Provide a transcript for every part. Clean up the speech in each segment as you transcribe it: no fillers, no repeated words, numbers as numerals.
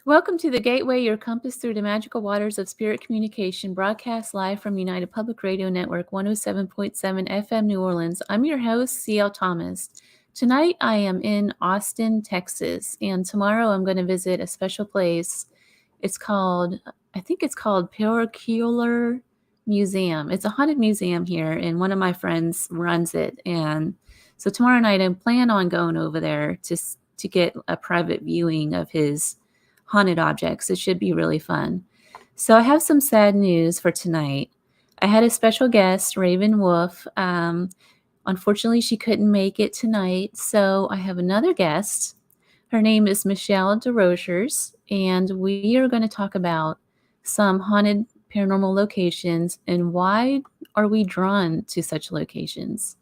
Welcome to the Gateway, your compass through the magical waters of spirit communication, broadcast live from United Public Radio Network 107.7 FM New Orleans. I'm your host, C.L. Thomas. Tonight I am in Austin, Texas, and tomorrow I'm going to visit a special place. I think it's called Paranormal Museum. It's a haunted museum here, and one of my friends runs it. And so tomorrow night I plan on going over there to get a private viewing of his haunted objects. It should be really fun. So I have some sad news for tonight. I had a special guest, Raven Wolf. Unfortunately, she couldn't make it tonight. So I have another guest. Her name is Michelle Desrochers, and we are going to talk about some haunted paranormal locations and why are we drawn to such locations.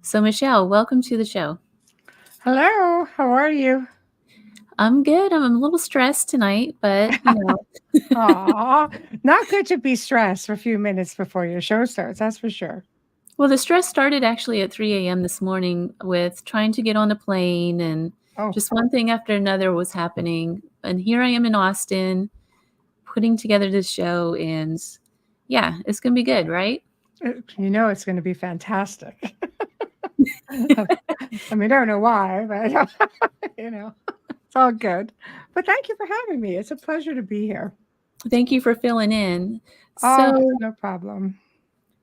So Michelle, welcome to the show. Hello, how are you? I'm good. I'm a little stressed tonight, but Aw, not good to be stressed for a few minutes before your show starts, that's for sure. Well, the stress started actually at 3 a.m. this morning with trying to get on a plane, and Oh, just one thing after another was happening. And here I am in Austin putting together this show, and yeah, it's going to be good, right? you know it's going to be fantastic. I mean, I don't know why, but it's all good. But thank you for having me. It's a pleasure to be here. Thank you for filling in. Oh, So, no problem.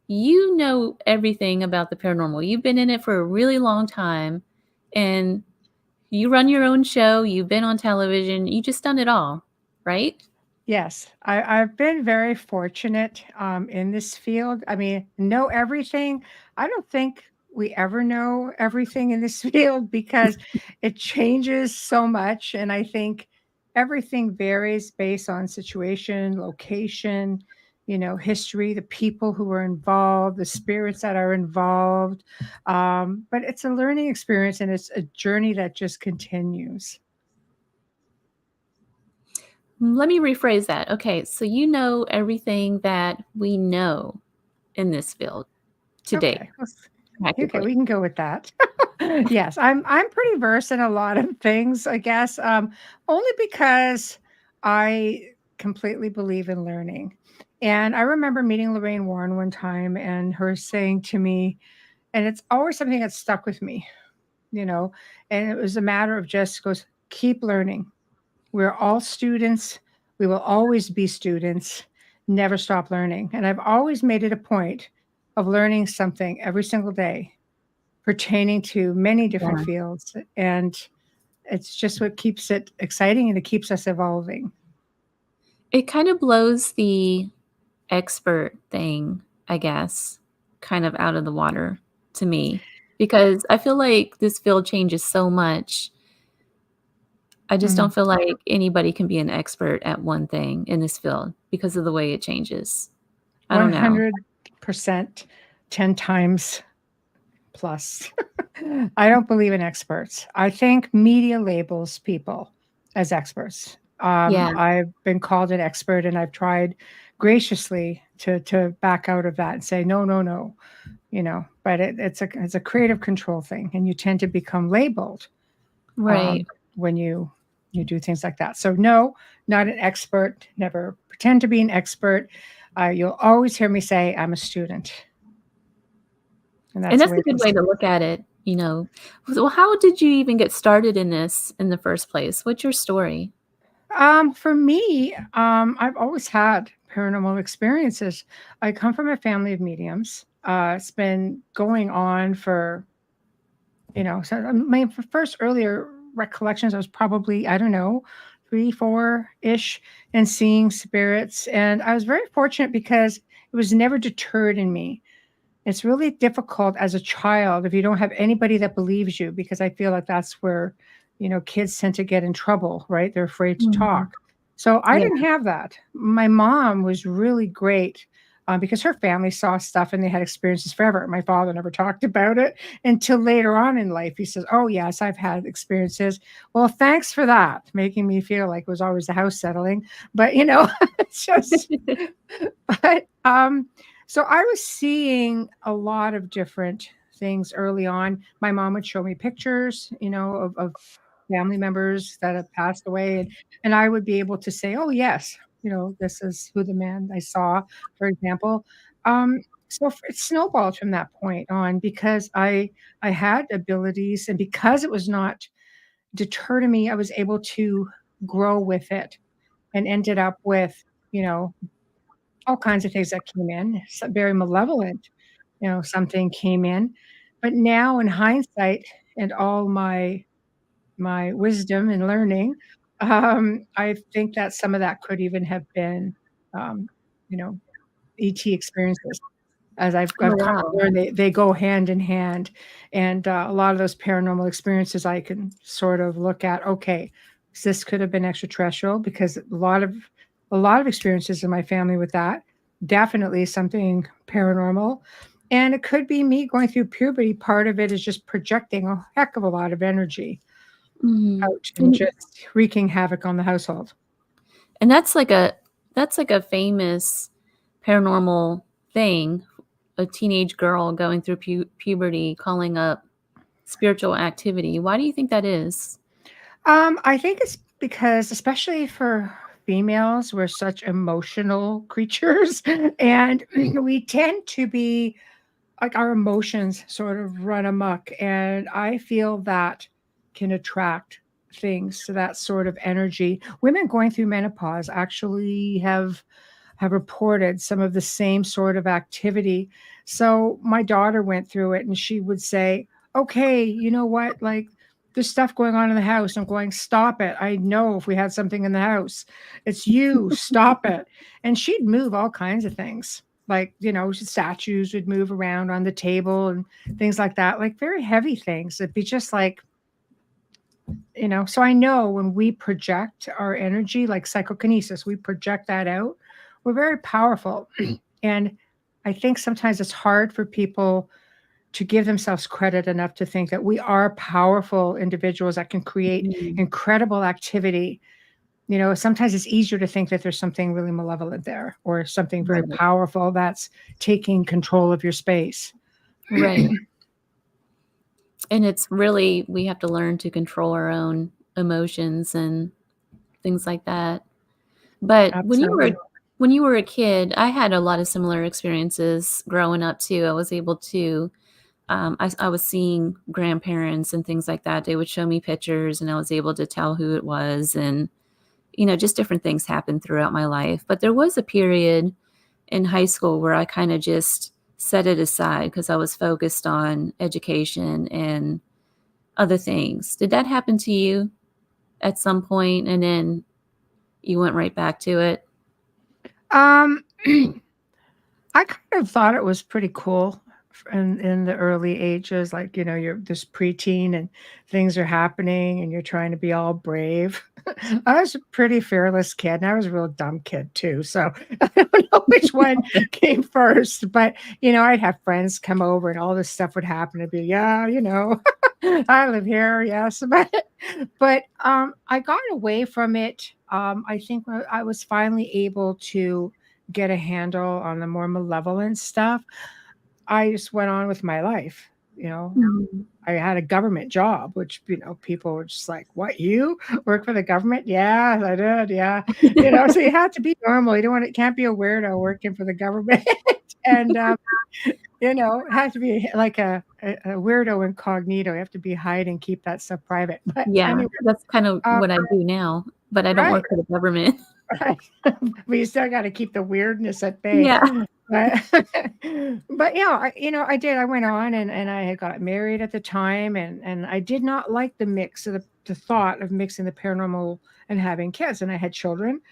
you know everything about the paranormal. You've been in it for a really long time, and you run your own show. You've been on television. You just done it all, right? Yes, I've been very fortunate in this field. I mean, know everything. I don't think we ever know everything in this field because it changes so much. And I think everything varies based on situation, location, history, the people who are involved, the spirits that are involved. But it's a learning experience and it's a journey that just continues. Let me rephrase that. Okay, so you know everything that we know in this field to date, Okay. Okay, practically. we can go with that. Yes, I'm pretty versed in a lot of things, I guess. Only because I completely believe in learning. And I remember meeting Lorraine Warren one time and her saying to me, and it's always something that stuck with me, you know, and it was a matter of just goes, keep learning. We're all students. We will always be students. Never stop learning. And I've always made it a point of learning something every single day pertaining to many different Yeah. fields. And it's just what keeps it exciting and it keeps us evolving. It kind of blows the expert thing, I guess, kind of out of the water to me because I feel like this field changes so much. I just Mhm. don't feel like anybody can be an expert at one thing in this field because of the way it changes. I don't know. 100%, 10 times plus. I don't believe in experts. I think media labels people as experts. Yeah. I've been called an expert and I've tried graciously to back out of that and say, no, no, no, but it's a creative control thing. And you tend to become labeled Right. when you do things like that. So no, not an expert. Never pretend to be an expert. You'll always hear me say I'm a student, and And that's the that's way a it good is. way to look at it, you know. Well, how did you even get started in this in the first place? What's your story? For me, I've always had paranormal experiences. I come from a family of mediums. It's been going on for so my first earlier recollections, I was probably, I don't know, 3, 4-ish, and seeing spirits. And I was very fortunate because it was never deterred in me. It's really difficult as a child if you don't have anybody that believes you, because I feel like that's where, kids tend to get in trouble, right? They're afraid to Mhm. talk. So I Yeah. didn't have that. My mom was really great because her family saw stuff and they had experiences forever. My father never talked about it until later on in life. He says, "Oh, yes, I've had experiences." Well, thanks for that, making me feel like it was always the house settling. But, it's just, but so I was seeing a lot of different things early on. My mom would show me pictures, of family members that have passed away, and I would be able to say, "Oh, yes, this is who the man I saw," for example. So it snowballed from that point on because I had abilities, and because it was not deterred to me, I was able to grow with it and ended up with, you know, all kinds of things that came in, very malevolent, something came in. But now in hindsight and all my wisdom and learning, I think that some of that could even have been, um, you know, ET experiences. As Oh, I've come to wow. learn, they go hand in hand, and, a lot of those paranormal experiences I can sort of look at, "Okay, this could have been extraterrestrial," because a lot of experiences in my family with that, definitely something paranormal, and it could be me going through puberty. Part of it is just projecting a heck of a lot of energy Mhm. out and just wreaking havoc on the household. And that's like a famous paranormal thing, a teenage girl going through puberty calling up spiritual activity. Why do you think that is? I think it's because, especially for females, we're such emotional creatures, and we tend to be like our emotions sort of run amok. And I feel that can attract things to that sort of energy. Women going through menopause actually have reported some of the same sort of activity. So my daughter went through it and she would say, "Okay, you know what? Like there's stuff going on in the house." I'm going, "Stop it. I know if we had something in the house. It's you. Stop it." And she'd move all kinds of things. Like, statues would move around on the table and things like that, like very heavy things. It'd be just like, so I know when we project our energy, like psychokinesis, we project that out. We're very powerful. And I think sometimes it's hard for people to give themselves credit enough to think that we are powerful individuals that can create Mhm. incredible activity. Sometimes it's easier to think that there's something really malevolent there or something very Right. powerful that's taking control of your space. Right. And it's really we have to learn to control our own emotions and things like that. But Absolutely. when you were a kid, I had a lot of similar experiences growing up too. I was able to I was seeing grandparents and things like that. They would show me pictures and I was able to tell who it was and just different things happened throughout my life. But there was a period in high school where I kind of just set it aside because I was focused on education and other things. Did that happen to you at some point and then you went right back to it? Um, I kind of thought it was pretty cool in the early ages, like, you're this preteen and things are happening and you're trying to be all brave. I was a pretty fearless kid and I was a real dumb kid too. So I don't know which one came first, but I'd have friends come over and all this stuff would happen. I'd be, yeah, I live here, yes. But I got away from it. I think when I was finally able to get a handle on the more malevolent stuff, I just went on with my life. You know, Mhm. I had a government job, which, people were just like, "What, you work for the government?" Yeah, I did. Yeah. So you have to be normal. Can't be a weirdo working for the government. And, it has to be like a weirdo incognito. You have to be hide and keep that stuff private. But Yeah, anyway, that's kind of um, what I do now, but I don't right. work for the government. Right. But you still gotta keep the weirdness at bay. Yeah. But but yeah, I did. I went on and I had got married at the time and I did not like the mix of the thought of mixing the paranormal and having kids, and I had children,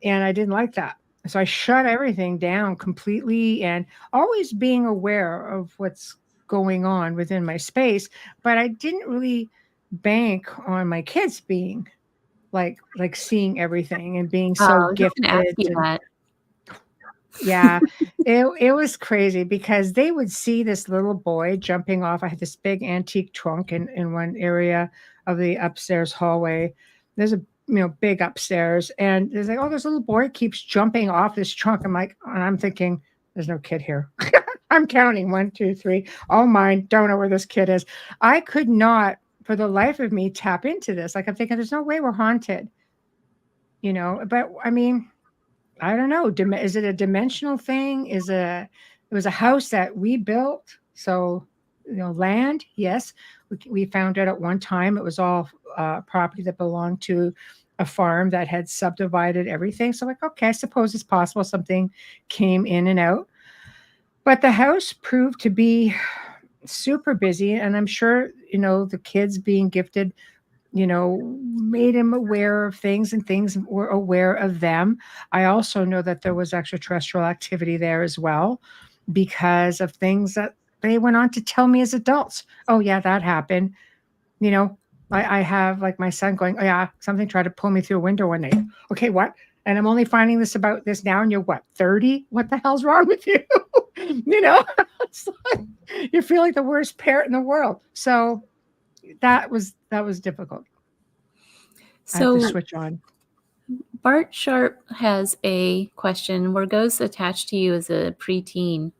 and I didn't like that. So I shut everything down completely and always being aware of what's going on within my space, but I didn't really bank on my kids being like seeing everything and being Oh, so I was just gonna ask gifted you and that. yeah, it was crazy because they would see this little boy jumping off. I had this big antique trunk in one area of the upstairs hallway. There's a big upstairs, and there's like, oh, this little boy keeps jumping off this trunk. And I'm thinking, there's no kid here. I'm counting one, two, three, all mine. Don't know where this kid is. I could not for the life of me tap into this. Like I'm thinking, there's no way we're haunted, But I mean, I don't know. Is it a dimensional thing? It was a house that we built? So, land, yes. We found out at one time it was all property that belonged to a farm that had subdivided everything. So, like, okay, I suppose it's possible something came in and out. But the house proved to be super busy. And I'm sure, the kids being gifted made him aware of things and things were aware of them. I also know that there was extraterrestrial activity there as well because of things that they went on to tell me as adults. Oh, yeah, that happened. You know, I have like my son going, oh, yeah, something tried to pull me through a window one night. Okay, what? And I'm only finding this about this now. And you're what, 30? What the hell's wrong with you? It's like, you feel like the worst parent in the world. So that was difficult. I have to So switch on. Bart Sharp has a question. Were ghosts attached to you as a preteen?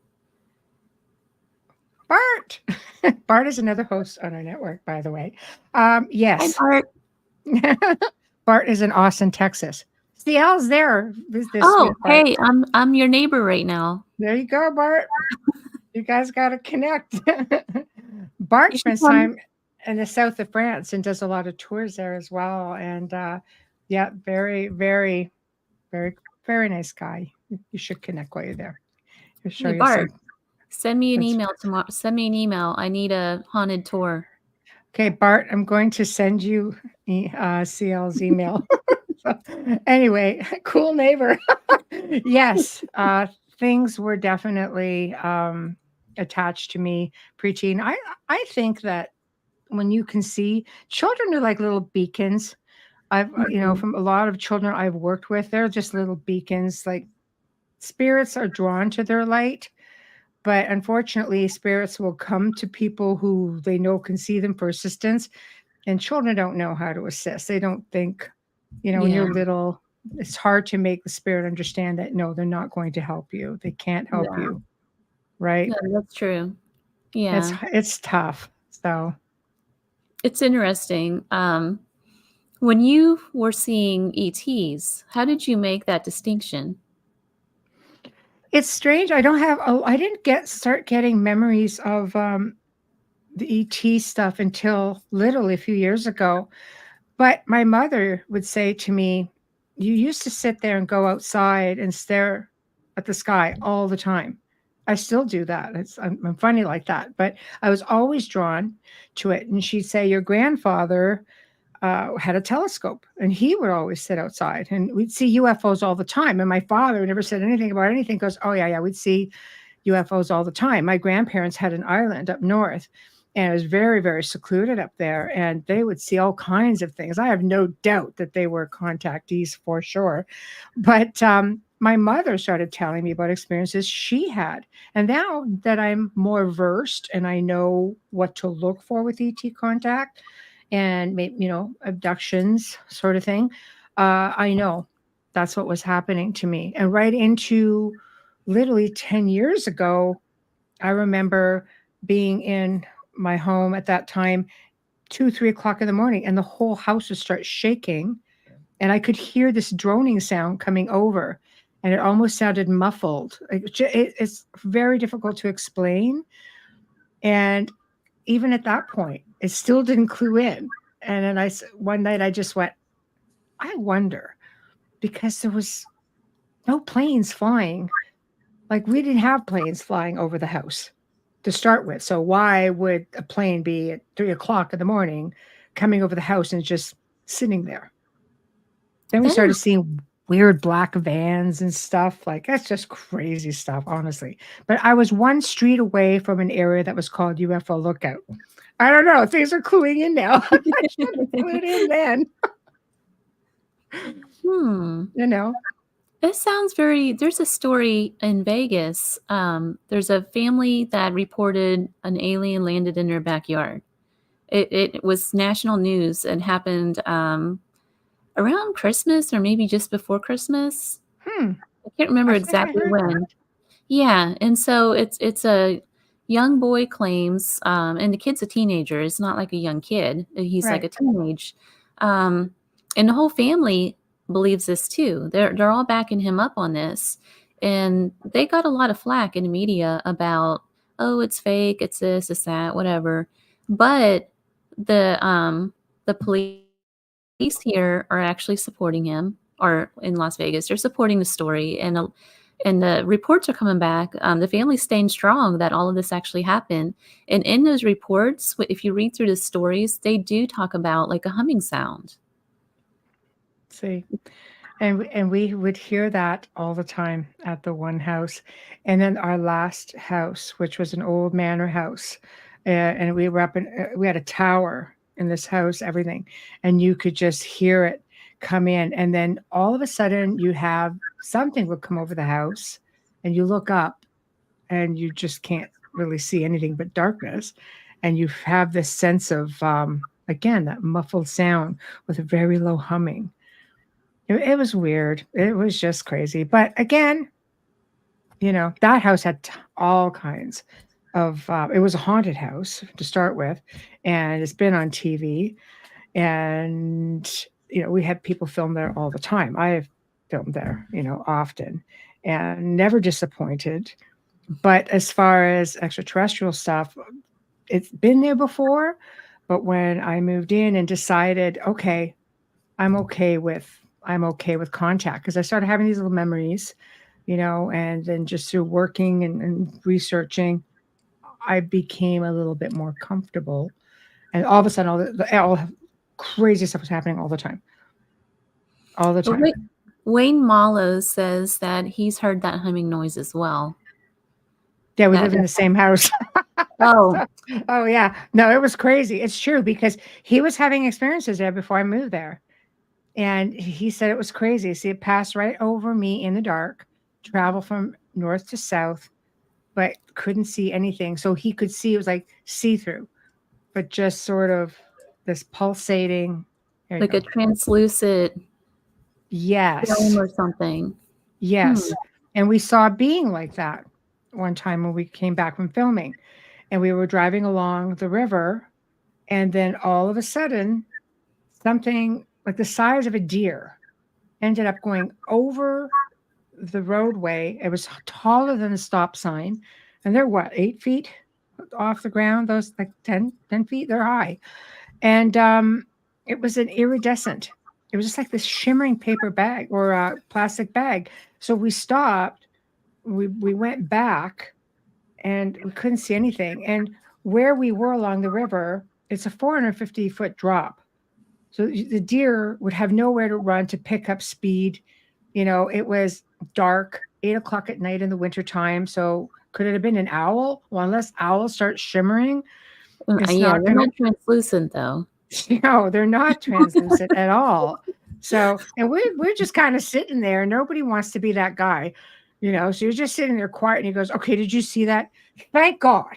Bart. Bart is another host on our network, by the way. Hi, Yes. Bart. Bart is in Austin, Texas. CL's there this Oh, week, Bart. hey, I'm your neighbor right now. There you go, Bart. You guys got to connect. You Bart should spends come. time in the south of France and does a lot of tours there as well. And yeah, very, very, very, very nice guy. You should connect while you're there. He'll show Hey, you Bart, some. send me an email tomorrow. Send me an email. I need a haunted tour. Okay, Bart, I'm going to send you CL's email. So, anyway, cool neighbor. Yes, things were definitely attached to me preteen. I think that when you can see children are like little beacons. I've Mhm. from a lot of children I've worked with, they're just little beacons. Like spirits are drawn to their light. But unfortunately, spirits will come to people who they know can see them for assistance. And children don't know how to assist. They don't think, when Yeah, you're little, it's hard to make the spirit understand that no, they're not going to help you. They can't help yeah, you. Right. yeah, that's true. Yeah, It's tough. So it's interesting. When you were seeing ETs, how did you make that distinction? it's strange. I didn't start getting memories of the ET stuff until literally a few years ago. But my mother would say to me, "You used to sit there and go outside and stare at the sky all the time." I still do that. I'm funny like that, but I was always drawn to it. And she'd say, "Your grandfather had a telescope, and he would always sit outside, and we'd see UFOs all the time." And my father never said anything about anything. Goes, "Oh yeah, yeah, we'd see UFOs all the time." My grandparents had an island up north, and it was very, very secluded up there, and they would see all kinds of things. I have no doubt that they were contactees for sure. But my mother started telling me about experiences she had. And now that I'm more versed and I know what to look for with ET contact and maybe, abductions sort of thing, I know that's what was happening to me. And right into literally 10 years ago, I remember being in my home at that time, 2, 3 o'clock in the morning, and the whole house would start shaking. And I could hear this droning sound coming over, and it almost sounded muffled. It's very difficult to explain. And even at that point, it still didn't clue in. And then one night I just went, I wonder, because there was no planes flying. Like we didn't have planes flying over the house to start with. So why would a plane be at 3 o'clock in the morning coming over the house and just sitting there? Then we That started is, seeing weird black vans and stuff. Like that's just crazy stuff, honestly. But I was one street away from an area that was called UFO Lookout. I don't know. Things are cluing in now. I should have clued in then. hmm. You know. It sounds very. There's a story in Vegas. There's a family that reported an alien landed in their backyard. It was national news. It happened around Christmas or maybe just before Christmas. Hmm. I can't remember I think I exactly heard that. when. Yeah, and so it's a young boy claims, and the kid's a teenager. It's not like a young kid. He's like Right. a teenage. Um, and the whole family believes this too. They're all backing him up on this. And they got a lot of flack in the media about, oh, it's fake, it's that, whatever. But the police here are actually supporting him, or in Las Vegas, they're supporting the story, and the reports are coming back. The family's staying strong that all of this actually happened. And in those reports, if you read through the stories, they do talk about like a humming sound. See. And we would hear that all the time at the one house. And then our last house, which was an old manor house, and we were up in, we had a tower in this house, everything, and you could just hear it come in. And then all of a sudden, you have something would come over the house, and you look up, and you just can't really see anything but darkness. And you have this sense of, again, that muffled sound with a very low humming. It was weird. It was just crazy. But again, that house had all kinds of, it was a haunted house to start with, and it's been on TV. And, we had people film there all the time. I have filmed there, often, and never disappointed. But as far as extraterrestrial stuff, it's been there before. But when I moved in and decided, okay, I'm okay with contact, because I started having these little memories, and then just through working and researching, I became a little bit more comfortable. And all of a sudden, all crazy stuff was happening all the time. All the But time. Wayne Mallow says that he's heard that humming noise as well. Yeah, we live in the same house. Oh, Oh, yeah. No, it was crazy. It's true, because he was having experiences there before I moved there. And he said it was crazy. See, it passed right over me in the dark, travel from north to south, but couldn't see anything. So he could see, it was like see-through, but just sort of this pulsating. There you like a go. translucent film Yes. or something. Yes. And we saw a being like that one time when we came back from filming, and we were driving along the river, and then all of a sudden, something like the size of a deer ended up going over the roadway. It was taller than the stop sign. And they're what, 8 feet off the ground? Those like 10 feet, they're high. And it was an iridescent. It was just like this shimmering paper bag or a plastic bag. So we stopped, we went back, and we couldn't see anything. And where we were along the river, it's a 450-foot drop. So the deer would have nowhere to run to pick up speed. It was dark, 8 o'clock at night in the wintertime. So could it have been an owl? Well, unless owls start shimmering, it's Yeah, not they're going not translucent though. to, they're not translucent at all. So, and we're just kind of sitting there. Nobody wants to be that guy, so you're just sitting there quiet, and he goes, okay, did you see that? Thank God.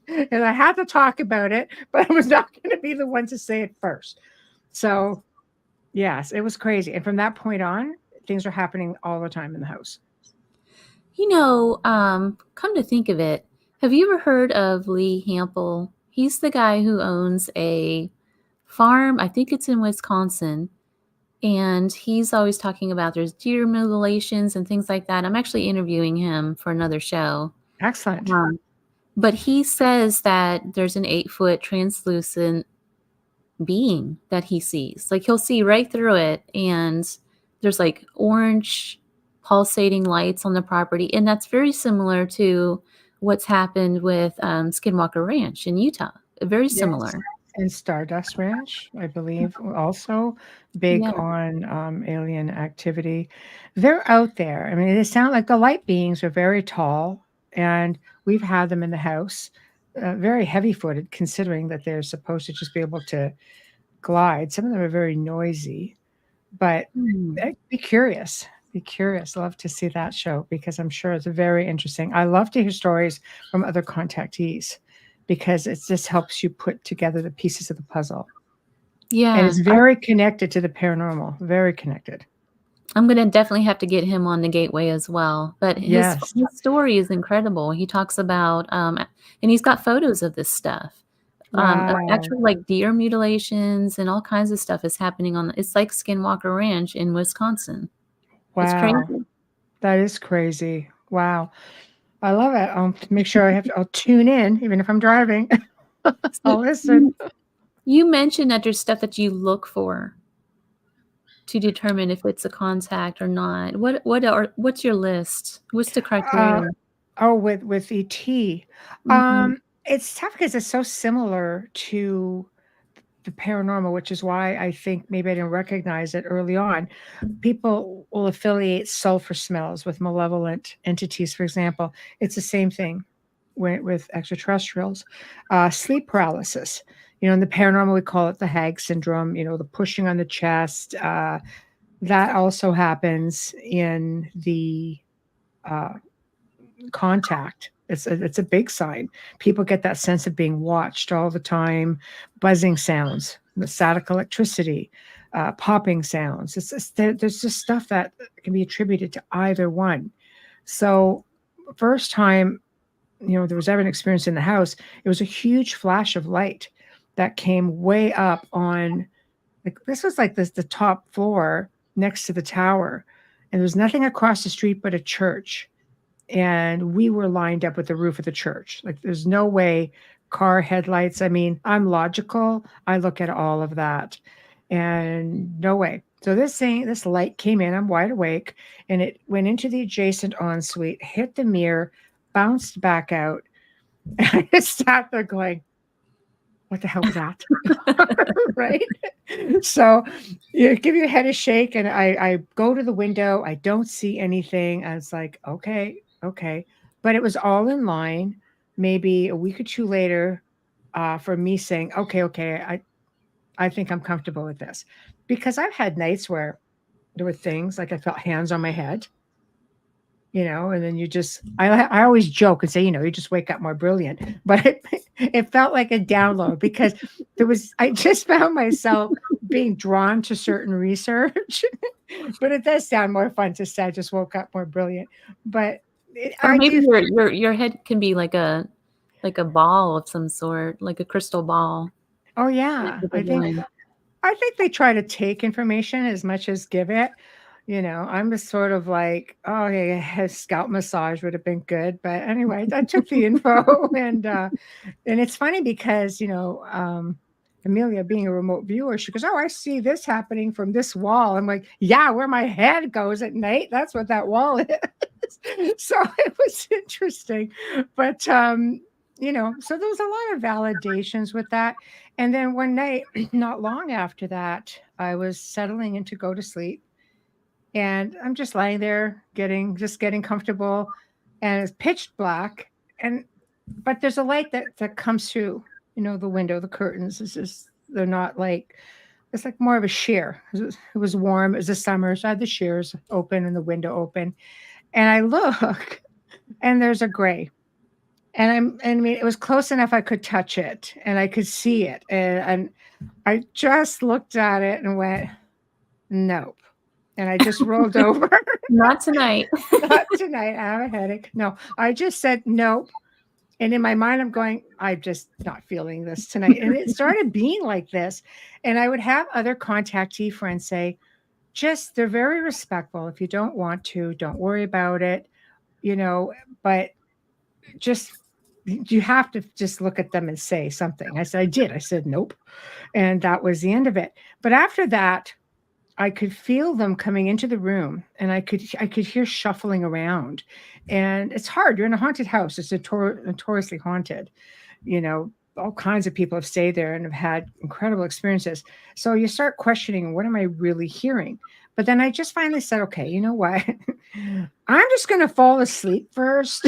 And I had to talk about it, but I was not going to be the one to say it first. So, yes, it was crazy. And from that point on, things are happening all the time in the house. Come to think of it, have you ever heard of Lee Hample? He's the guy who owns a farm, I think it's in Wisconsin, and he's always talking about there's deer mutilations and things like that. I'm actually interviewing him for another show. Excellent. But he says that there's an 8-foot translucent being that he sees. Like he'll see right through it, and there's like orange pulsating lights on the property, and that's very similar to what's happened with Skinwalker Ranch in Utah. Very similar. Yes. And Stardust Ranch, I believe, also big Yeah. on alien activity. They're out there. I mean, they sound like the light beings are very tall, and we've had them in the house, very heavy-footed, considering that they're supposed to just be able to glide. Some of them are very noisy, but be curious. Be curious. Love to see that show, because I'm sure it's very interesting. I love to hear stories from other contactees, because it just helps you put together the pieces of the puzzle. Yeah. And it's very connected to the paranormal, very connected. I'm gonna definitely have to get him on the Gateway as well. But Yes. his story is incredible. He talks about, and he's got photos of this stuff. Of Wow. actual like deer mutilations and all kinds of stuff is happening on. It's like Skinwalker Ranch in Wisconsin. It's Wow. crazy. That is crazy. Wow. I love it. I'll make sure I'll tune in, even if I'm driving. So I'll listen. you mentioned that there's stuff that you look for to determine if it's a contact or not. What's your list? What's the Uh, criteria? oh, with ET. Mhm. It's tough because it's so similar to the paranormal, which is why I think maybe I didn't recognize it early on. People will affiliate sulfur smells with malevolent entities, for example. It's the same thing with extraterrestrials. Sleep paralysis. In the paranormal, we call it the hag syndrome, the pushing on the chest. That also happens in the uh, contact. It's a big sign. People get that sense of being watched all the time, buzzing sounds, the static electricity, popping sounds. There's just stuff that can be attributed to either one. So, first time there was ever an experience in the house, it was a huge flash of light that came way up on, like, this was like the top floor next to the tower, and there was nothing across the street but a church, and we were lined up with the roof of the church. Like, there's no way car headlights. I mean, I'm logical. I look at all of that, and no way. So this light came in. I'm wide awake, and it went into the adjacent ensuite, hit the mirror, bounced back out. And I just sat there going, "What the hell was that?" Right? So you give your head a shake, and I go to the window. I don't see anything. I was like, okay, okay. But it was all in line. Maybe a week or two later, for me saying, okay, okay, I think I'm comfortable with this. Because I've had nights where there were things like I felt hands on my head, and then I always joke and say, you just wake up more brilliant. But it felt like a download because I just found myself being drawn to certain research. But it does sound more fun to say I just woke up more brilliant. But Or I maybe do. your head can be like a ball of some sort, like a crystal ball Oh that yeah, people doing. I think they try to take information as much as give it. I'm just sort of like, oh yeah, a scalp massage would have been good. But anyway, I took the info, and it's funny because, Amelia being a remote viewer, she goes, "Oh, I see this happening from this wall." I'm like, "Yeah, where my head goes at night, that's what that wall is." So it was interesting. But so there was a lot of validations with that. And then one night, not long after that, I was settling in to go to sleep, and I'm just lying there getting comfortable, and it's pitch black, and but there's a light that comes through, the window, the curtains. It's just they're not like it's like more of a sheer. It was warm. It was the summer, so I had the sheers open and the window open, and I look, and there's a gray. I mean, it was close enough I could touch it and I could see it. And I just looked at it and went, nope. And I just rolled over. Not tonight. Not tonight. I have a headache. No, I just said nope. And in my mind, I'm going, I'm just not feeling this tonight. And it started being like this. And I would have other contactee friends say, they're very respectful. If you don't want to, don't worry about it, but just, you have to just look at them and say something. I said, I did. I said, nope. And that was the end of it. But after that, I could feel them coming into the room, and I could hear shuffling around. And it's hard. You're in a haunted house. It's notoriously haunted. All kinds of people have stayed there and have had incredible experiences. So you start questioning, what am I really hearing? But then I just finally said, okay, you know what? I'm just going to fall asleep first.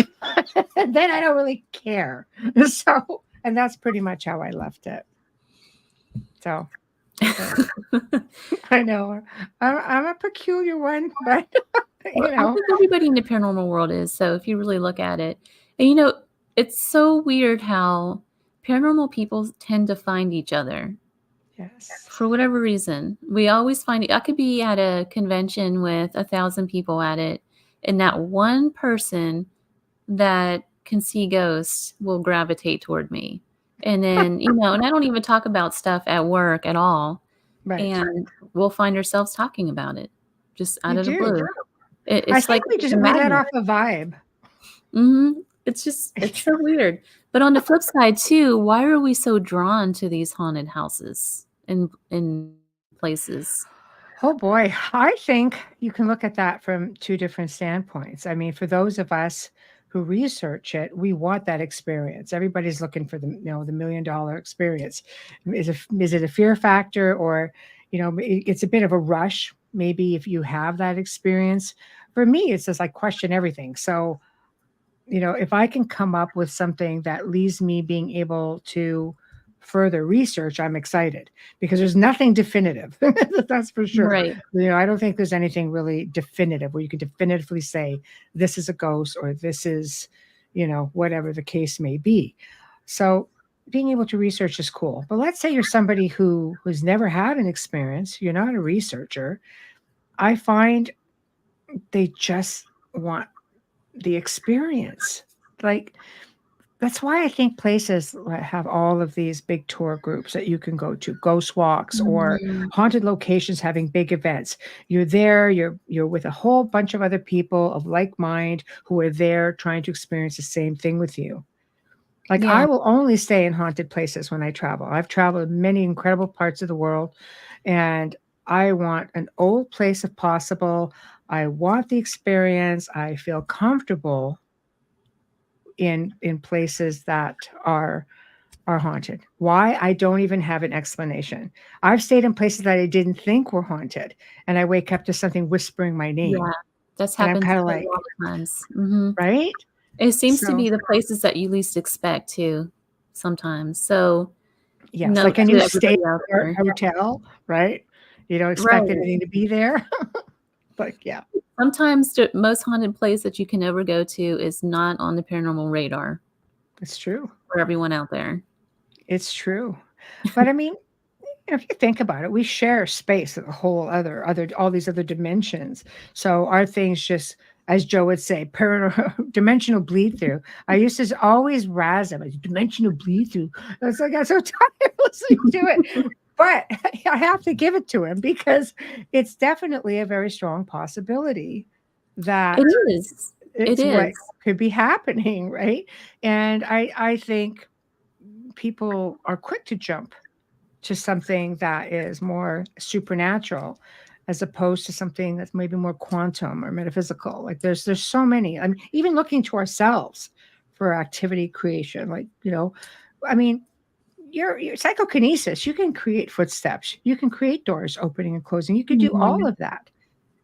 And then I don't really care. So, and that's pretty much how I left it. So I know I'm a peculiar one, but I think everybody in the paranormal world is. So if you really look at it, and it's so weird how paranormal people tend to find each other. Yes. For whatever reason. We always find I could be at a convention with 1,000 people at it, and that one person that can see ghosts will gravitate toward me. And then, and I don't even talk about stuff at work at all. Right. And we'll find ourselves talking about it just out You of the do. blue. I It's like think a we let magnet. off a vibe. It's so weird. But on the flip side too, why are we so drawn to these haunted houses in places? Oh boy, I think you can look at that from two different standpoints. I mean, for those of us who research it, we want that experience. Everybody's looking for the $1 million experience. Is it a fear factor, or it's a bit of a rush maybe if you have that experience? For me, it's just like question everything. So if I can come up with something that leaves me being able to further research, I'm excited because there's nothing definitive. That's for sure. Right. I don't think there's anything really definitive where you can definitively say this is a ghost or this is, whatever the case may be. So being able to research is cool. But let's say you're somebody who's never had an experience, you're not a researcher. I find they just want the experience. Like, that's why I think places that have all of these big tour groups that you can go to, ghost walks or Mhm. haunted locations having big events. You're there, you're with a whole bunch of other people of like mind who are there trying to experience the same thing with you. Like, Yeah. I will only stay in haunted places when I travel. I've traveled many incredible parts of the world, and I want an old place if possible. I want the experience. I feel comfortable in places that are haunted. Why? I don't even have an explanation. I've stayed in places that I didn't think were haunted, and I wake up to something whispering my Yeah. name, That's and I'm happened kind of a like, lot of times. Mhm. right? It seems to So be the places that you least expect too, sometimes. So, yes, note like a to new state everybody out there. Yeah. hotel, right? You don't expect Right. anything to be there. But yeah, Sometimes the most haunted place that you can ever go to is not on the paranormal radar it's true. for everyone out there. It's true. But I mean, if you think about it, we share space with a whole other all these other dimensions. So our things just, as Joe would say, dimensional bleed through. I used to always razz him, dimensional bleed through. It's like I got so tired listening to it. But I have to give it to him because it's definitely a very strong possibility It that is. It it's what is. could be happening, right? And I think people are quick to jump to something that is more supernatural as opposed to something that's maybe more quantum or metaphysical. Like there's so many. I mean, even looking to ourselves for activity creation. Like, I mean, your psychokinesis, you can create footsteps, you can create doors opening and closing, you could do all Mhm. of that.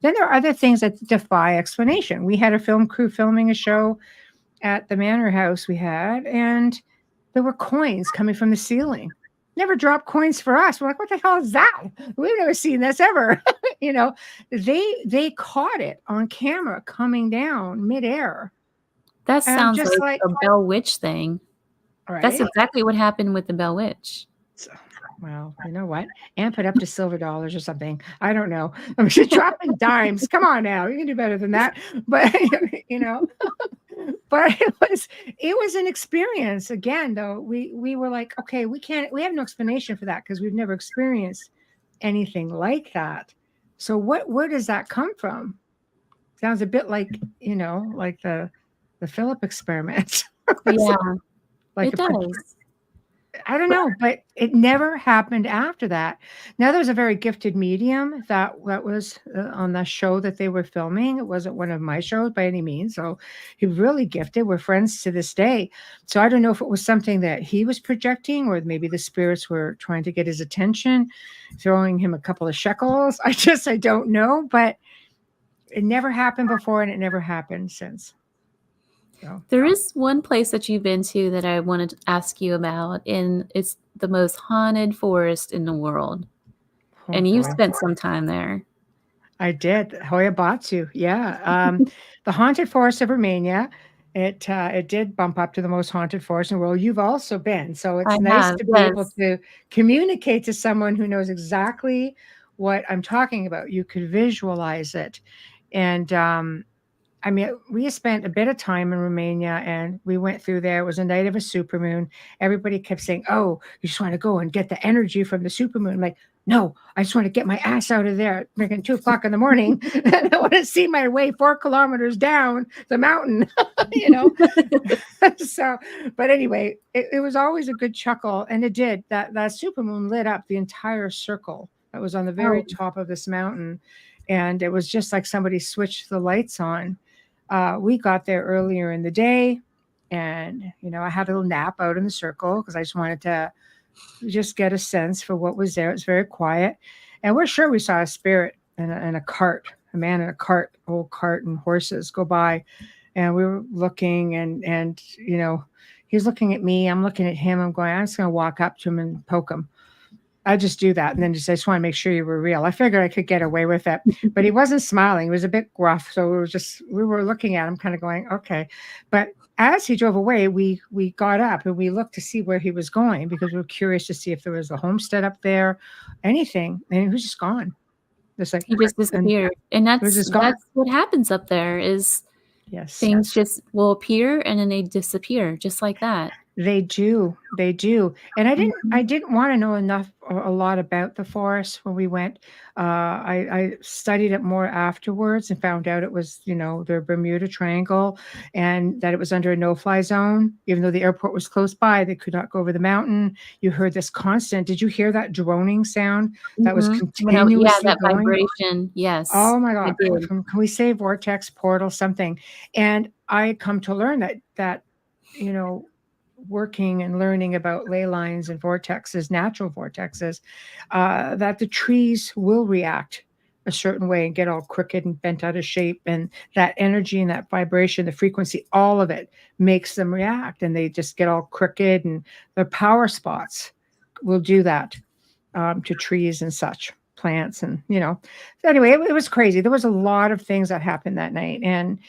Then there are other things that defy explanation. We had a film crew filming a show at the manor house we had, and there were coins coming from the ceiling. Never dropped coins for us. We're like, what the hell is that? We've never seen this ever. you know, they caught it on camera coming down midair. That And I'm sounds just like like, a Bell Witch thing. That's right. exactly what happened with the Bell Witch. So, well, you know what? Amp it up to silver dollars or something. I don't know. I mean, she's dropping dimes. Come on now. You can do better than that. But you know, but it was an experience. Again, though, we were like, okay, we have no explanation for that because we've never experienced anything like that. So where does that come from? Sounds a bit like, like the Philip experiment. It's Yeah, like it a does. I don't know, but it never happened after that. Now there's a very gifted medium that was on the show that they were filming. It wasn't one of my shows by any means. So he really gifted. We're friends to this day. So I don't know if it was something that he was projecting or maybe the spirits were trying to get his attention, throwing him a couple of shekels. I don't know, but it never happened before and it never happened since. So, There is one place that you've been to that I wanted to ask you about, and it's the most haunted forest in the world. oh And you've boy. spent some time there. I did. Hoyabatsu. Yeah. The Haunted Forest of Romania. It did bump up to the most haunted forest in the world. You've also been, so I it's nice have, to be able yes. to communicate to someone who knows exactly what I'm talking about. You could visualize it, and I mean, we spent a bit of time in Romania and we went through there. It was a night of a supermoon. Everybody kept saying, "Oh, you just want to go and get the energy from the supermoon." I'm like, no, I just want to get my ass out of there at freaking 2 o'clock in the morning. And I want to see my way 4 kilometers down the mountain, you know? So, but anyway, it was always a good chuckle. And it did. That supermoon lit up the entire circle that was on the very Oh, top of this mountain. And it was just like somebody switched the lights on. We got there earlier in the day, and I had a little nap out in the circle because I just wanted to just get a sense for what was there. It's very quiet, and we're sure we saw a spirit in a cart, a man in a cart, old cart, and horses go by, and we were looking, and he's looking at me, I'm looking at him, I'm going, I'm just going to walk up to him and poke him. I just do that. And then I just want to make sure you were real. I figured I could get away with it, but he wasn't smiling. He was a bit gruff. So we were looking at him kind of going, okay. But as he drove away, we got up and we looked to see where he was going because we were curious to see if there was a homestead up there, anything. And he was just gone. Just like, he just and disappeared. And he was that's just gone. that's what happens up there is Yes. things just will appear and then they disappear just like that. They do. They do. And I Mhm. didn't want to know a lot about the forest when we went. I studied it more afterwards and found out it was, the Bermuda Triangle and that it was under a no-fly zone. Even though the airport was close by, they could not go over the mountain. You heard this constant. Did you hear that droning sound that was Mhm. Yeah, continuously that going? vibration. Yes, Oh my I God. did. Can we say vortex, portal, something? And I come to learn that, you know, working and learning about ley lines and vortexes, natural vortexes, that the trees will react a certain way and get all crooked and bent out of shape. And that energy and that vibration, the frequency, all of it makes them react. And they just get all crooked and their power spots will do that to trees and such plants and so anyway it was crazy. There was a lot of things that happened that night, and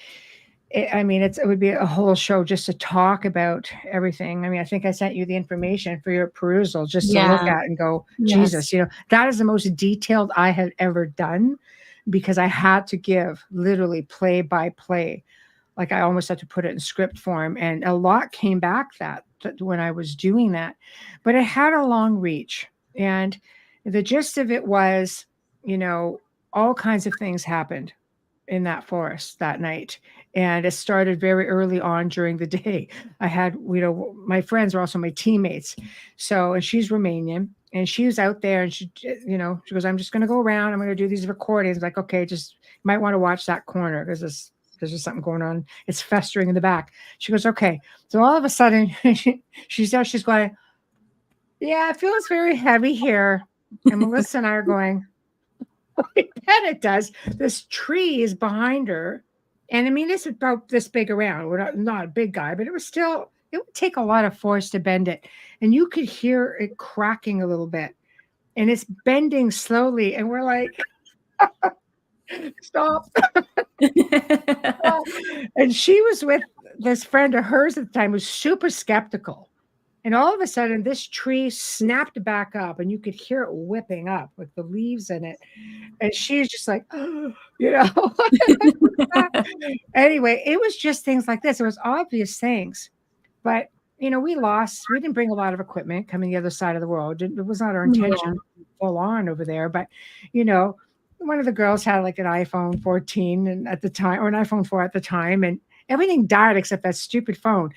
it would be a whole show just to talk about everything. I mean, I think I sent you the information for your perusal just to look Yeah. at and go, Yes. Jesus, that is the most detailed I had ever done because I had to give literally play by play. Like I almost had to put it in script form, and a lot came back that when I was doing that, but it had a long reach. And the gist of it was, you know, all kinds of things happened in that forest that night. And it started very early on during the day. I had, my friends are also my teammates. So, and she's Romanian and she was out there and she goes, I'm just going to go around. I'm going to do these recordings. I'm like, okay, just you might want to watch that corner because there's just something going on. It's festering in the back. She goes, okay. So all of a sudden she's there. She's going, yeah, it feels very heavy here. And Melissa and I are going, I bet it does. This tree is behind her. And I mean, it's about this big around. We're not a big guy, but it would take a lot of force to bend it. And you could hear it cracking a little bit. And it's bending slowly. And we're like, stop. And she was with this friend of hers at the time who was super skeptical. And all of a sudden, this tree snapped back up, and you could hear it whipping up with the leaves in it. And she's just like, oh, anyway, it was just things like this. It was obvious things, but we didn't bring a lot of equipment coming the other side of the world. It was not our intention Yeah. full on over there, but one of the girls had like an iPhone 14 and at the time, or an iPhone 4 at the time, and everything died except that stupid phone.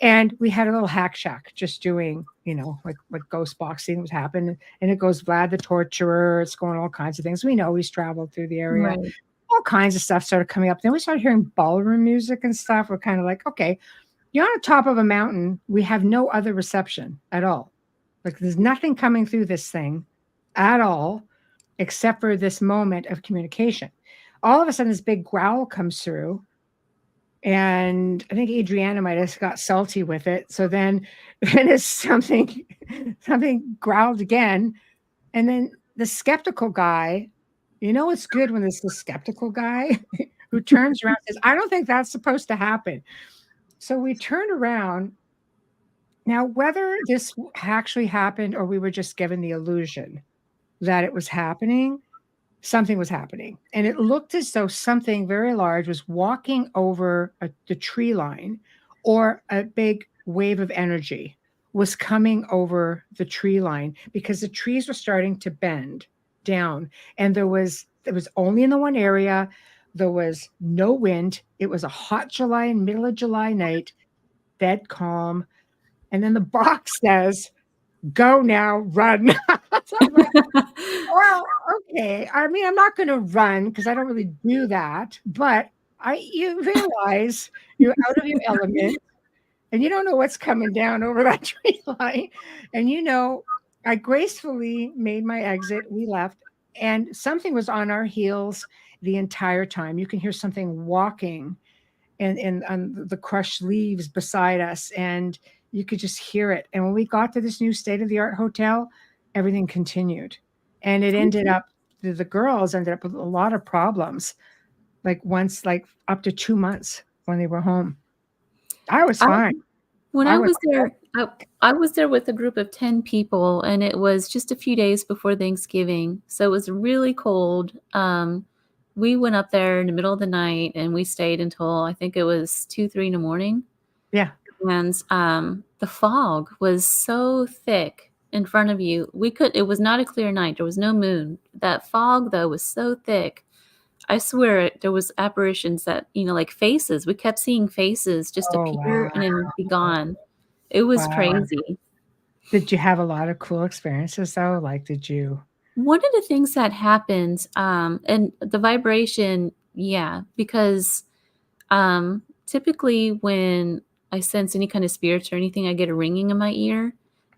And we had a little hack shack just doing, like what ghost boxing was happening. And it goes Vlad the Torturer. It's going all kinds of things. We know he's traveled through the area. Right. All kinds of stuff started coming up. Then we started hearing ballroom music and stuff. We're kind of like, okay, you're on the top of a mountain. We have no other reception at all. Like there's nothing coming through this thing at all, except for this moment of communication. All of a sudden, this big growl comes through. And I think Adriana might have got salty with it. So then it's something growled again. And then the skeptical guy, it's good when it's the skeptical guy who turns around and says, I don't think that's supposed to happen. So we turned around. Now, whether this actually happened or we were just given the illusion that it was happening, something was happening. And it looked as though something very large was walking over the tree line, or a big wave of energy was coming over the tree line, because the trees were starting to bend down. And it was only in the one area. There was no wind. It was a hot July, middle of July night, dead calm. And then the box says, "Go now, run." So I'm like, well, okay. I mean, I'm not going to run because I don't really do that. But you realize you're out of your element, and you don't know what's coming down over that tree line. And I gracefully made my exit. We left, and something was on our heels the entire time. You can hear something walking and on the crushed leaves beside us, and you could just hear it. And when we got to this new state of the art hotel, everything continued, and it ended up, the girls ended up with a lot of problems, like once, like up to 2 months when they were home. I was I, fine. when I I was was there, I was there with a group of 10 people, and it was just a few days before Thanksgiving. So it was really cold. We went up there in the middle of the night, and we stayed until I think it was 2, 3 in the morning. Yeah. And the fog was so thick in front of you. It was not a clear night. There was no moon. That fog, though, was so thick. I swear there was apparitions that, like faces. We kept seeing faces just Oh, appear wow. and then be gone. It was Wow. crazy. Did you have a lot of cool experiences though? Like, did you? One of the things that happened, and the vibration, yeah, because typically when I sense any kind of spirits or anything, I get a ringing in my ear.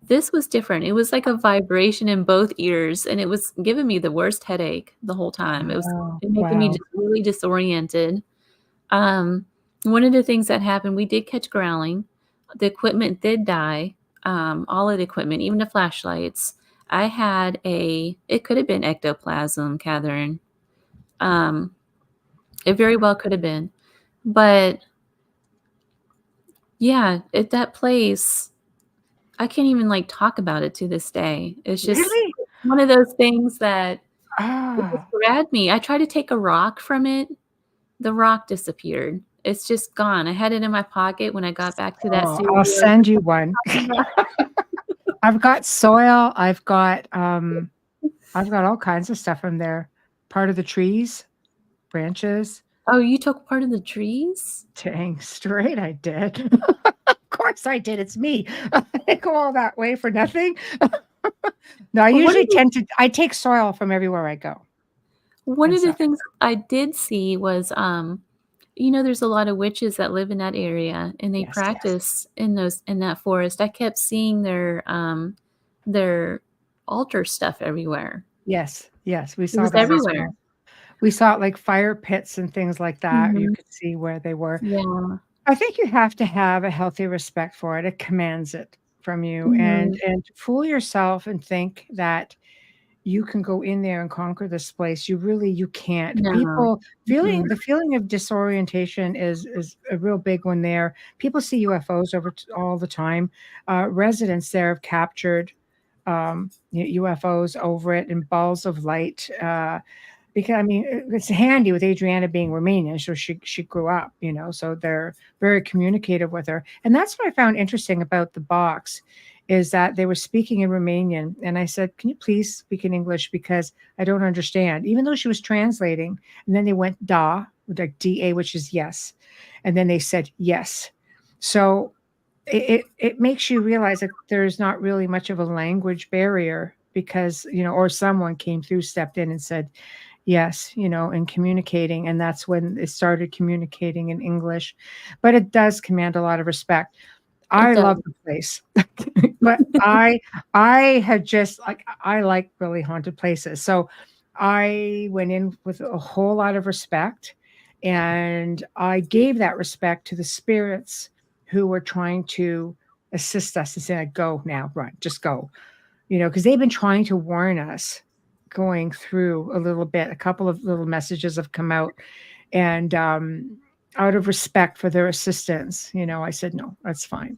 This was different. It was like a vibration in both ears, and it was giving me the worst headache the whole time. Wow. It making me Wow. just really disoriented. Um, One of the things that happened, we did catch growling. The equipment did die. All of the equipment, even the flashlights. It could have been ectoplasm, Catherine. Um, it very well could have been. But yeah, at that place, I can't even like talk about it to this day. It's just Really? one of those things that it just Ah. grabbed me. I tried to take a rock from it. The rock disappeared. It's just gone. I had it in my pocket when I got back to that Oh, studio I'll I was send just you one. talking about. I've got soil. I've got all kinds of stuff from there. Part of the trees, branches. Oh, you took part of the trees? Dang straight I did. Of course I did. It's me. I go all that way for nothing. No, I Well, usually tend to I take soil from everywhere I go one and of the stuff. things I did see was, there's a lot of witches that live in that area, and they Yes, yes. practice in that forest. I kept seeing their altar stuff everywhere. Yes, yes. We It saw was that as everywhere. well. We saw like fire pits and things like that. You Mhm. could see where they were. Yeah. I think you have to have a healthy respect for it. It commands it from you, and Mhm. fool yourself and think that you can go in there and conquer this place. You can't. No. People Mm-mm. feeling the feeling of disorientation is a real big one there. People see UFOs all the time. Residents there have captured UFOs over it in balls of light. Because I mean, it's handy with Adriana being Romanian, so she grew up, so they're very communicative with her. And that's what I found interesting about the box, is that they were speaking in Romanian, and I said, "Can you please speak in English because I don't understand." Even though she was translating, and then they went da, like da, which is yes, and then they said yes. So it makes you realize that there's not really much of a language barrier, because or someone came through, stepped in, and said yes, and communicating. And that's when it started communicating in English. But it does command a lot of respect. It I does. love the place. But I had just like, I like really haunted places. So I went in with a whole lot of respect, and I gave that respect to the spirits who were trying to assist us and say, "Go now, run, just go." Because they've been trying to warn us going through a little bit. A couple of little messages have come out, and out of respect for their assistance, I said, no, that's fine.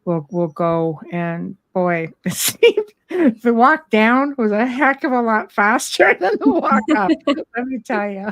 We'll go. And boy, it seemed the walk down was a heck of a lot faster than the walk up. Let me tell you.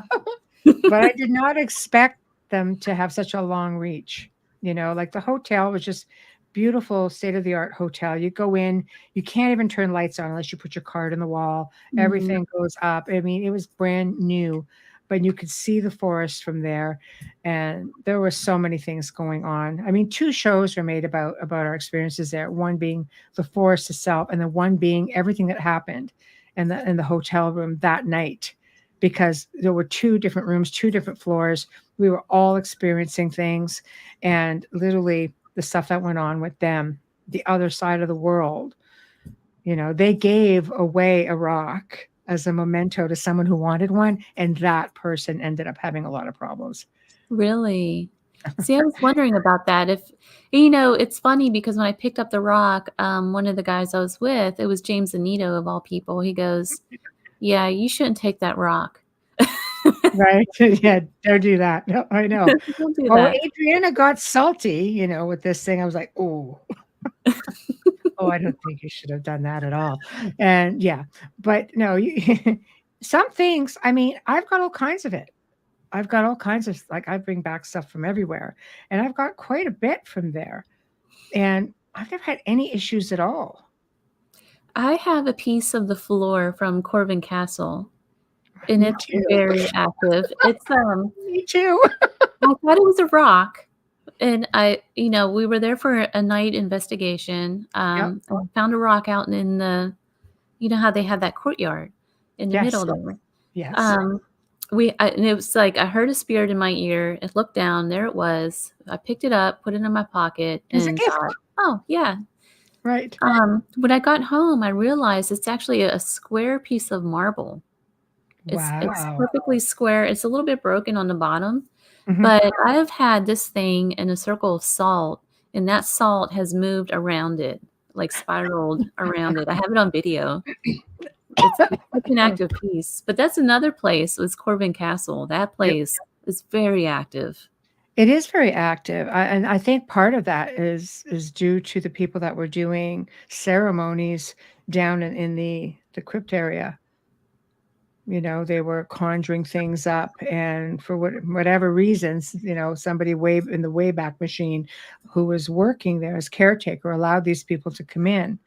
But I did not expect them to have such a long reach. Like the hotel was just beautiful, state of the art hotel. You go in, you can't even turn lights on unless you put your card in the wall. Mhm. Everything goes up. I mean, it was brand new, but you could see the forest from there, and there were so many things going on. I mean, two shows were made about our experiences there. One being the forest itself, and the one being everything that happened in the hotel room that night, because there were two different rooms, two different floors. We were all experiencing things, and literally the stuff that went on with them, the other side of the world. They gave away a rock as a memento to someone who wanted one, and that person ended up having a lot of problems. Really? See, I was wondering about that. It's funny because when I picked up the rock, one of the guys I was with, it was James Anito of all people. He goes, "Yeah, you shouldn't take that rock." Right? Yeah, don't do that. No, I know. Don't do Oh, that. Adriana got salty, with this thing. I was like, oh, oh, I don't think you should have done that at all. And yeah, but no, some things, I mean, I've got all kinds of it. I've got all kinds of, like, I bring back stuff from everywhere, and I've got quite a bit from there. And I've never had any issues at all. I have a piece of the floor from Corvin Castle, and Me it's too. very active. Me too. I thought it was a rock, and we were there for a night investigation. Yep. I found a rock out in how they have that courtyard in the middle Yes. there. Yes. Um, and it was like I heard a spirit in my ear. I looked down, there it was. I picked it up, put it in my pocket, It's a and gift. thought, "Oh yeah." Right. When I got home, I realized it's actually a square piece of marble. It's Wow. perfectly square. It's a little bit broken on the bottom, Hmm. but I have had this thing in a circle of salt, and that salt has moved around it, like spiraled around it. I have it on video. It's such an active piece. But that's another place, was Corvin Castle. That Yep. place is very active. It is very active, and I think part of that is due to the people that were doing ceremonies down in the crypt area. They were conjuring things up, and for whatever reasons, somebody way in the Wayback Machine, who was working there as caretaker, allowed these people to come in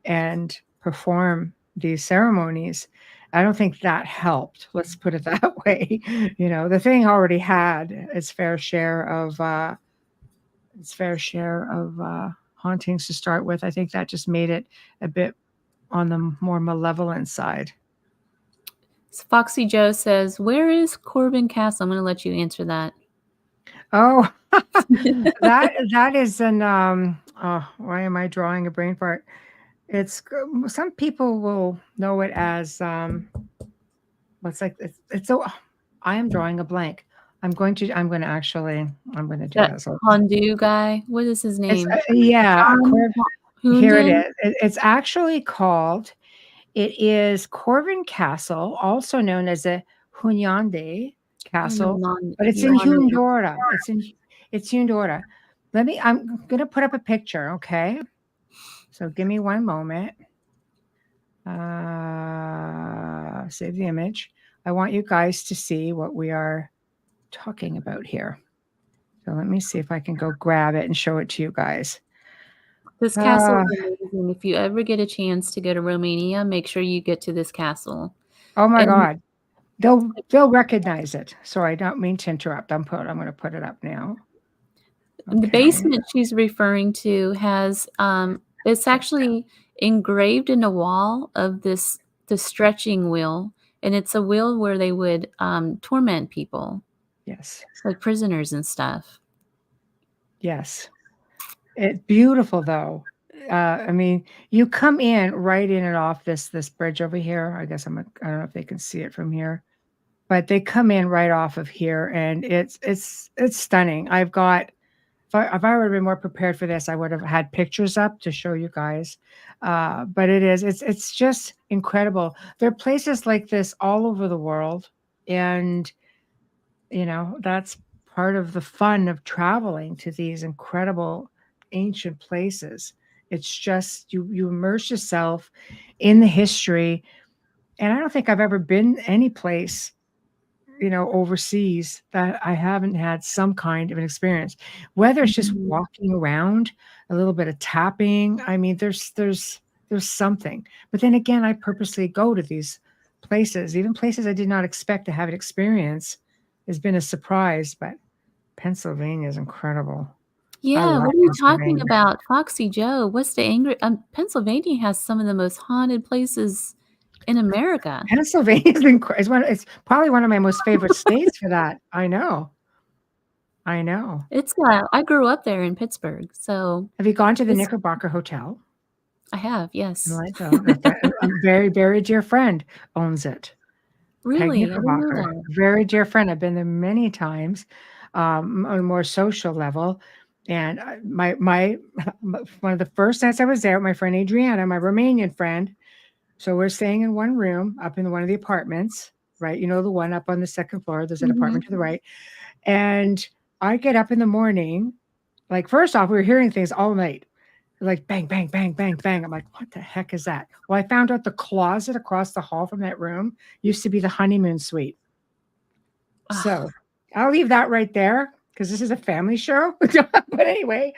and perform these ceremonies. I don't think that helped. Let's put it that way. The thing already had its fair share of hauntings to start with. I think that just made it a bit on the more malevolent side. Foxy Joe says, "Where is Corvin Castle?" I'm going to let you answer that. Oh, that is an oh, why am I drawing a brain fart? It's some people will know it as what's like it's so I am drawing a blank. I'm going to do That that. So Hondu guy, what is his it's name? yeah, John here it Hunden? is. It's actually called. It is Corvin Castle, also known as the Hunyande Castle, but it's in Hunyadi. Hundora. It's Hundora. I'm gonna put up a picture, okay? So give me one moment. Save the image. I want you guys to see what we are talking about here. So let me see if I can go grab it and show it to you guys. This castle Uh, is amazing. If you ever get a chance to go to Romania, make sure you get to this castle. oh my And God. They'll recognize it. Sorry, I don't mean to interrupt. I'm gonna put it up now. the Okay. basement she's referring to has it's actually engraved in the wall of the stretching wheel, and it's a wheel where they would torment people, Yes. like prisoners and stuff. Yes. It's beautiful though. I mean, you come in right in and off this bridge over here. I don't know if they can see it from here, but they come in right off of here, and it's stunning. If I would have been more prepared for this, I would have had pictures up to show you guys. But it's just incredible. There are places like this all over the world, and that's part of the fun of traveling to these incredible ancient places. It's just you immerse yourself in the history. And I don't think I've ever been any place, overseas that I haven't had some kind of an experience. Whether it's just Mhm. walking around, a little bit of tapping. I mean, there's something. But then again, I purposely go to these places, even places I did not expect to have an experience. Has been a surprise, but Pennsylvania is incredible. I Yeah, love what are you talking Pennsylvania. about, Foxy Joe? What's the angry? Pennsylvania has some of the most haunted places in America. Pennsylvania is it's probably one of my most favorite states for that. I know. I know. It's I grew up there in Pittsburgh, so Have you gone to the it's Knickerbocker Hotel I have, in yes. Leadville? A very, very dear friend owns it. Peg Really? I didn't know Knickerbocker, that. very dear friend. I've been there many times, on a more social level. And my one of the first nights I was there, my friend Adriana, my Romanian friend. So we're staying in one room up in one of the apartments, right? You know, the one up on the second floor. There's an apartment Mhm. to the right. And I get up in the morning. Like, first off, we were hearing things all night, like bang, bang, bang, bang, bang. I'm like, what the heck is that? Well, I found out the closet across the hall from that room used to be the honeymoon suite. Ugh. So I'll leave that right there because this is a family show. But anyway,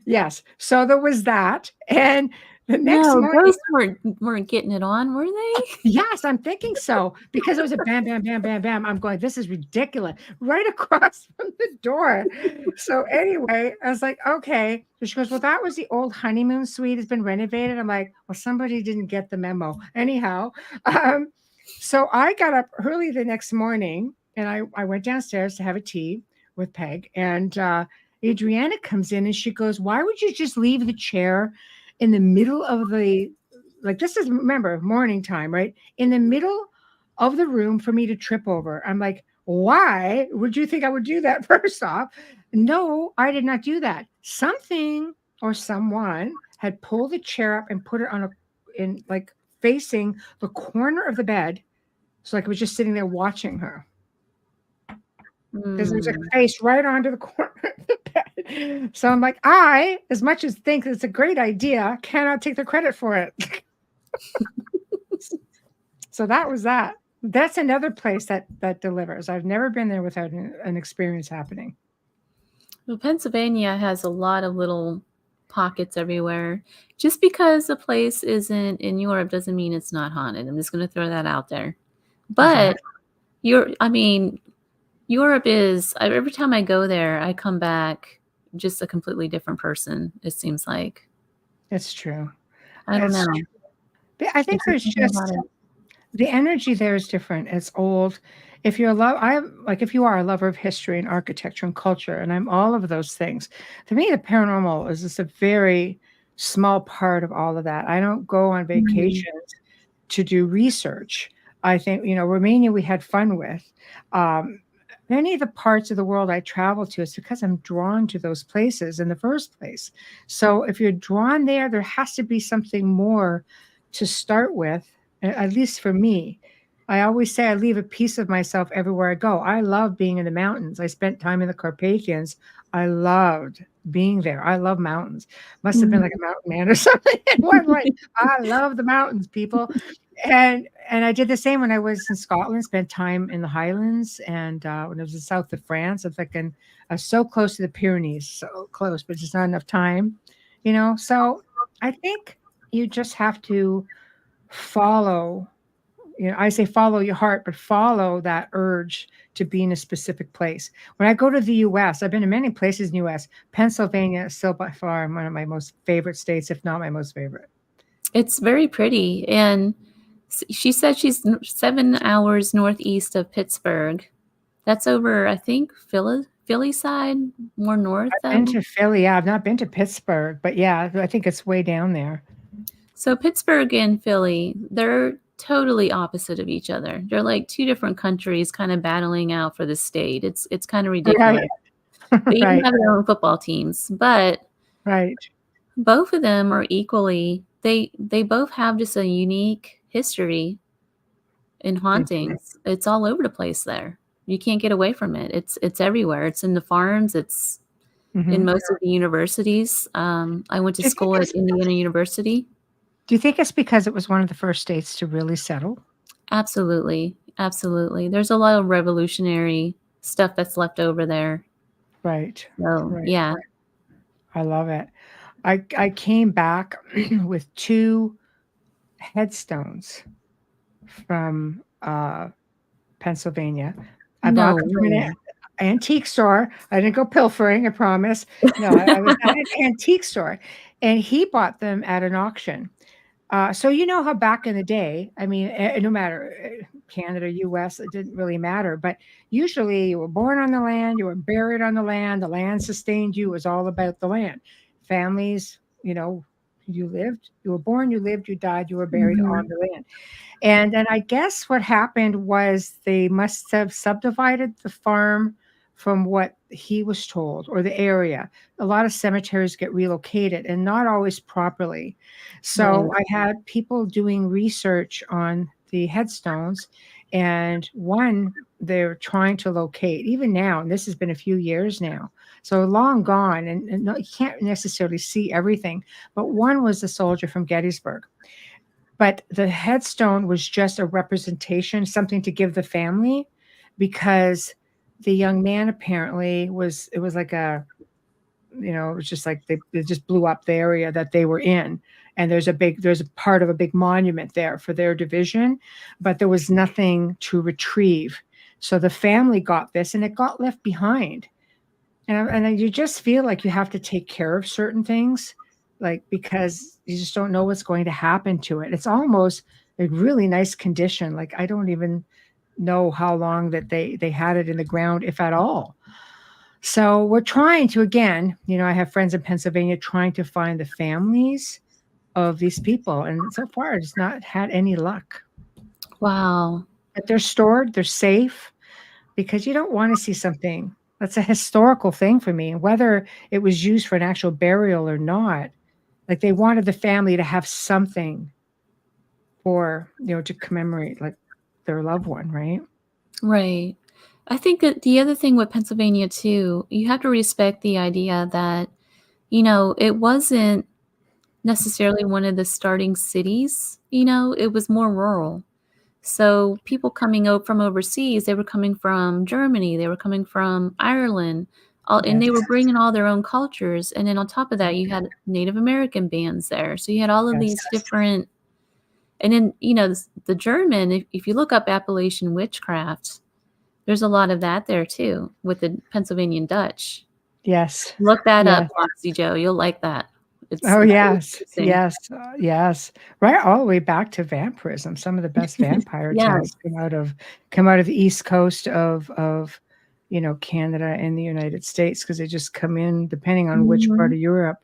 yes. So there was that. And the next No, morning, ghosts weren't getting it on, were they? yes, I'm thinking so because it was a bam, bam, bam, bam, bam. I'm going, this is ridiculous. Right across from the door. So anyway, I was like, okay. So she goes, well, that was the old honeymoon suite. It's been renovated. I'm like, well, somebody didn't get the memo. Anyhow, um, so I got up early the next morning and I went downstairs to have a tea with Peg. And Adriana comes in and she goes, why would you just leave the chair in the middle of the, like, this is, remember, morning time, right? In the middle of the room for me to trip over. I'm like, why would you think I would do that? First off, no, I did not do that. Something or someone had pulled the chair up and put it on in like facing the corner of the bed. So like I was just sitting there watching her because there's a Mm. face right onto the corner of the bed. So I'm like, I, as much as think it's a great idea, cannot take the credit for it. So that was that. That's another place that delivers. I've never been there without an experience happening. Well, Pennsylvania has a lot of little pockets everywhere. Just because a place isn't in Europe doesn't mean it's not haunted. I'm just going to throw that out there. But Exactly. I mean, Europe is, every time I go there, I come back just a completely different person, it seems like. It's true. I don't It's know. true. But I think There's just there's something about just it. the energy there is different. It's old. If you're a love, if you are a lover of history and architecture and culture, and I'm all of those things. To me, the paranormal is just a very small part of all of that. I don't go on Mhm. vacations to do research. I think, Romania we had fun with. Um, Many of the parts of the world I travel to, it's because I'm drawn to those places in the first place. So if you're drawn there, there has to be something more to start with, at least for me. I always say I leave a piece of myself everywhere I go. I love being in the mountains. I spent time in the Carpathians. I loved being there. I love mountains. Must have been like Mhm. a mountain man or something in one way. I love the mountains, people. And I did the same when I was in Scotland, spent time in the Highlands, and when I was in south of France, I'm thinking I was so close to the Pyrenees, so close, but just not enough time. So I think you just have to follow, I say follow your heart, but follow that urge to be in a specific place. When I go to the US, I've been to many places in the US. Pennsylvania is still by far one of my most favorite states, if not my most favorite. It's very pretty. And she said she's 7 hours northeast of Pittsburgh. That's over, I think, Philly side, more north I've been of. to Philly. Yeah, I've not been to Pittsburgh, but yeah, I think it's way down there. So Pittsburgh and Philly, they're totally opposite of each other. They're like two different countries kind of battling out for the state. It's kind of Right, ridiculous. They even right, have their own football teams, but right. both of them are equally they both have just a unique history in They do. hauntings. It's all over the place there. You can't get away from it. It's everywhere. It's in the farms. It's in Hmm. most of the universities. I went to Do you think school at it's Indiana University. do you think it's because it was one of the first states to really settle? Absolutely, absolutely. There's a lot of revolutionary stuff that's left over there. Right. So Right. yeah, I love it. I came back with 2 headstones from, Pennsylvania. I no bought them from an way. antique store. I didn't go pilfering, I promise. No, I was at an antique store, and he bought them at an auction. So you know how back in the day, I mean, no matter Canada, US, it didn't really matter. But usually, you were born on the land, you were buried on the land sustained you. It was all about the land. Families, you lived, you were born, you lived, you died, you were buried on Mhm. the land. And I guess what happened was they must have subdivided the farm from what he was told, or the area. A lot of cemeteries get relocated and not always properly. So Right, I had people doing research on the headstones, and one they're trying to locate even now, and this has been a few years now. So long gone, and no, you can't necessarily see everything. But one was a soldier from Gettysburg, but the headstone was just a representation, something to give the family, because the young man apparently was, it was like it was just like they just blew up the area that they were in. And there's a part of a big monument there for their division, but there was nothing to retrieve. So the family got this and it got left behind. And then you just feel like you have to take care of certain things, like, because you just don't know what's going to happen to it. It's almost a really nice condition. Like, I don't even know how long that they had it in the ground, if at all. So we're trying to, again, I have friends in Pennsylvania trying to find the families of these people, and so far it's not had any luck. wow. But they're stored, they're safe, because you don't want to see something that's a historical thing for me, whether it was used for an actual burial or not. Like, they wanted the family to have something for, to commemorate, like, their loved one, right? Right. I think that the other thing with Pennsylvania too, you have to respect the idea that, it wasn't necessarily one of the starting cities, it was more rural. So people coming out from overseas, they were coming from Germany, they were coming from Ireland, and Yes. they were bringing all their own cultures. And then on top of that, you had Native American bands there. So you had all of Yes. these different, and then the German. If you look up Appalachian witchcraft, there's a lot of that there too with the Pennsylvania Dutch. Yes. Look that up, Yes. Foxy Joe. You'll like that. Oh, It's really yes. interesting. Yes. Yes. Right, all the way back to vampirism. Some of the best vampire tales Yes. come out of the East Coast of Canada and the United States, because they just come in depending on which part Mhm. of Europe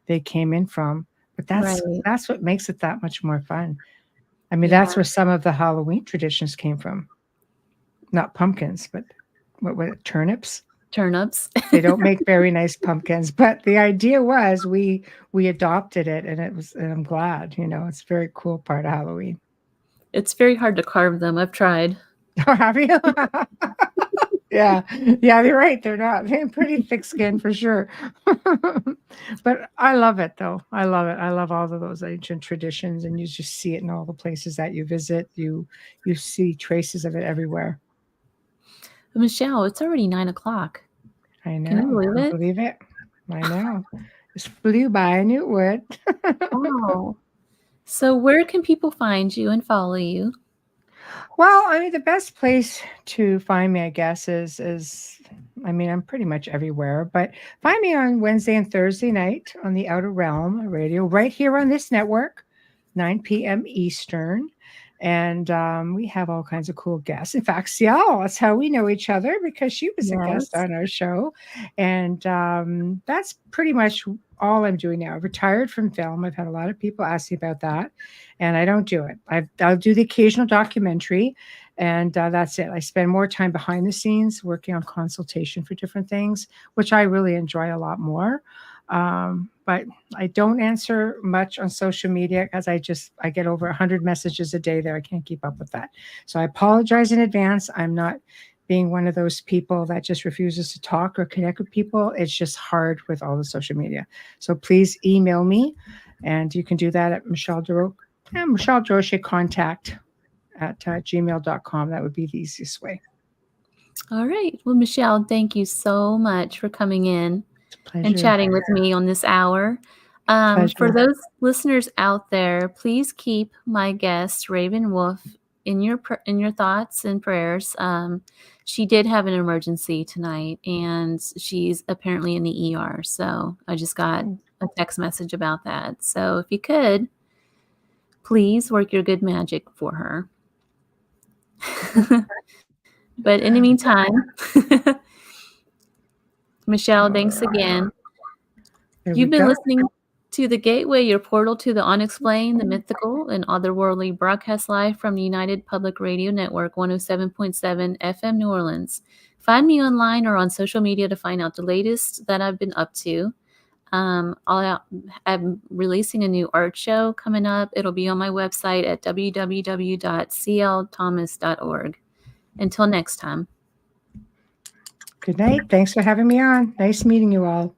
they came in from. But that's Right. that's what makes it that much more fun. I mean, Yeah. that's where some of the Halloween traditions came from. Not pumpkins, but what turnips? Turnips. They don't make very nice pumpkins, but the idea was we adopted it, and I'm glad, it's a very cool part of Halloween. It's very hard to carve them. I've tried. Oh, have you? Yeah. Yeah, you're right. They're pretty thick skin for sure. But I love it though. I love it. I love all of those ancient traditions, and you just see it in all the places that you visit. You see traces of it everywhere. Michelle, it's already 9 o'clock. I Can you know. believe I it? believe it. I know. Just flew by. I knew it would. Wow. So where can people find you and follow you? Well, I mean, the best place to find me, I guess, is I mean, I'm pretty much everywhere, but find me on Wednesday and Thursday night on the Outer Realm Radio, right here on this network, 9 p.m. Eastern. And we have all kinds of cool guests. In fact, Ciel, that's how we know each other, because she was a guest Yes. on our show. And that's pretty much all I'm doing now. I've retired from film. I've had a lot of people ask me about that, and I don't do it. I'll do the occasional documentary, and that's it. I spend more time behind the scenes working on consultation for different things, which I really enjoy a lot more. But I don't answer much on social media, because I get over 100 messages a day there. I can't keep up with that. So I apologize in advance. I'm not being one of those people that just refuses to talk or connect with people, it's just hard with all the social media. So please email me, and you can do that at Michelle Desrochers contact at gmail.com. That would be the easiest way. All right. Well, Michelle, thank you so much for coming in and chatting with me on this hour. For those listeners out there, please keep my guest, Raven Wolf, in your thoughts and prayers. She did have an emergency tonight, and she's apparently in the ER. So I just got a text message about that. So if you could, please work your good magic for her. But in the meantime, Michelle, thanks again. You've been listening to The Gateway, your portal to the unexplained, the mythical, and otherworldly, broadcast live from the United Public Radio Network, 107.7 FM New Orleans. Find me online or on social media to find out the latest that I've been up to. I'm releasing a new art show coming up. It'll be on my website at www.clthomas.org. Until next time. Good night. Thanks for having me on. Nice meeting you all.